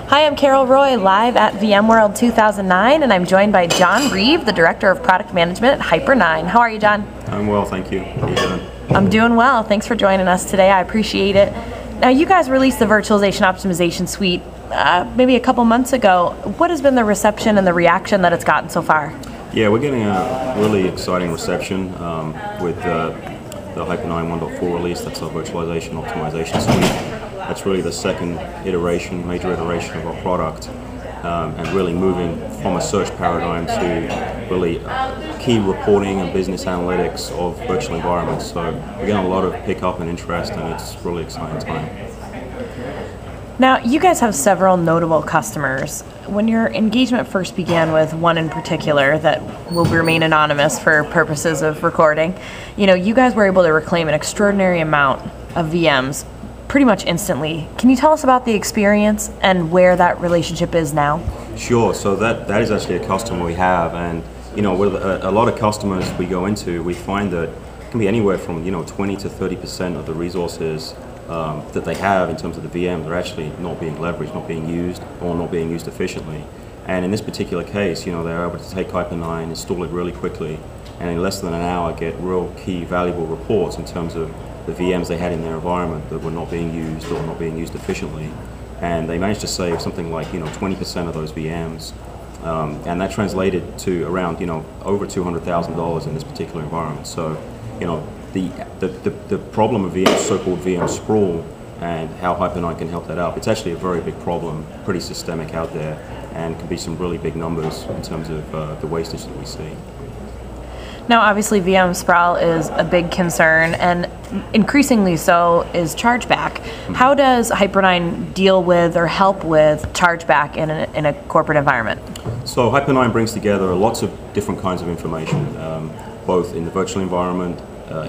Hi, I'm Carol Roy, live at VMworld 2009, and I'm joined by Jon Reeveof, the Director of Product Management at Hyper9. How are you, Jon? I'm well, thank you. How are you doing? I'm doing well. Thanks for joining us today. I appreciate it. Now, you guys released the Virtualization Optimization Suite maybe a couple months ago. What has been the reception and the reaction that it's gotten so far? Yeah, we're getting a really exciting reception with the Hyper9 1.4 release. That's our Virtualization Optimization Suite. That's really the second major iteration of our product, and really moving from a search paradigm to really key reporting and business analytics of virtual environments. So we're getting a lot of pickup and interest, and it's a really exciting time. Now, you guys have several notable customers. When your engagement first began with one in particular that will remain anonymous for purposes of recording, you guys were able to reclaim an extraordinary amount of VMs pretty much instantly. Can you tell us about the experience and where that relationship is now? Sure. So that is actually a customer we have, and with a lot of customers we go into, we find that it can be anywhere from 20 to 30% of the resources that they have in terms of the VMs are actually not being leveraged, not being used, or not being used efficiently. And in this particular case, they're able to take Hyper9, install it really quickly, and in less than an hour get real key valuable reports in terms of the VMs they had in their environment that were not being used or not being used efficiently. And they managed to save something like 20% of those VMs. And that translated to around over $200,000 in this particular environment. So the problem of VM, so-called VM sprawl, and how Hyper9 can help that up, it's actually a very big problem, pretty systemic out there, and can be some really big numbers in terms of the wastage that we see. Now, obviously, VM sprawl is a big concern, and increasingly so is chargeback. How does Hyper9 deal with or help with chargeback in a corporate environment? So Hyper9 brings together lots of different kinds of information, both in the virtual environment,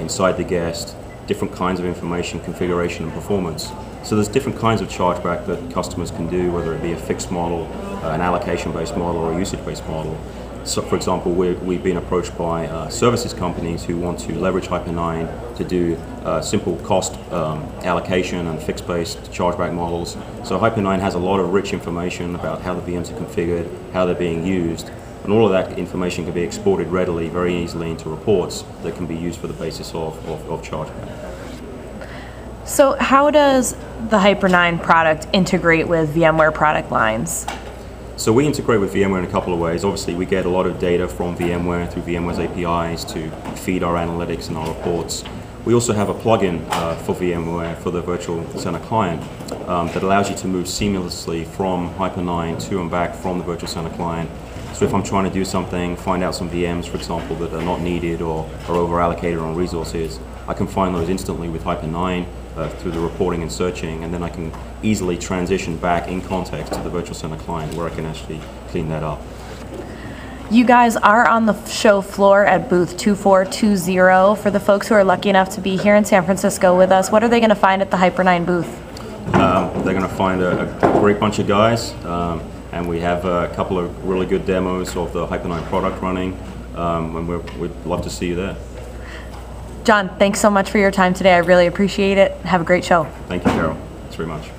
inside the guest, different kinds of information, configuration and performance. So there's different kinds of chargeback that customers can do, whether it be a fixed model, an allocation-based model, or a usage-based model. So, for example, we've been approached by services companies who want to leverage Hyper9 to do simple cost allocation and fixed-based chargeback models. So Hyper9 has a lot of rich information about how the VMs are configured, how they're being used, and all of that information can be exported readily, very easily into reports that can be used for the basis of chargeback. So how does the Hyper9 product integrate with VMware product lines? So we integrate with VMware in a couple of ways. Obviously, we get a lot of data from VMware through VMware's APIs to feed our analytics and our reports. We also have a plugin for VMware for the Virtual Center client that allows you to move seamlessly from Hyper9 to and back from the Virtual Center client. So if I'm trying to do something, find out some VMs, for example, that are not needed or are over-allocated on resources, I can find those instantly with Hyper9 through the reporting and searching, and then I can easily transition back in context to the Virtual Center client where I can actually clean that up. You guys are on the show floor at booth 2420. For the folks who are lucky enough to be here in San Francisco with us, what are they going to find at the Hyper9 booth? They're going to find a great bunch of guys, and we have a couple of really good demos of the Hyper9 product running, and we'd love to see you there. Jon, thanks so much for your time today. I really appreciate it. Have a great show. Thank you, Carol. Thanks very much.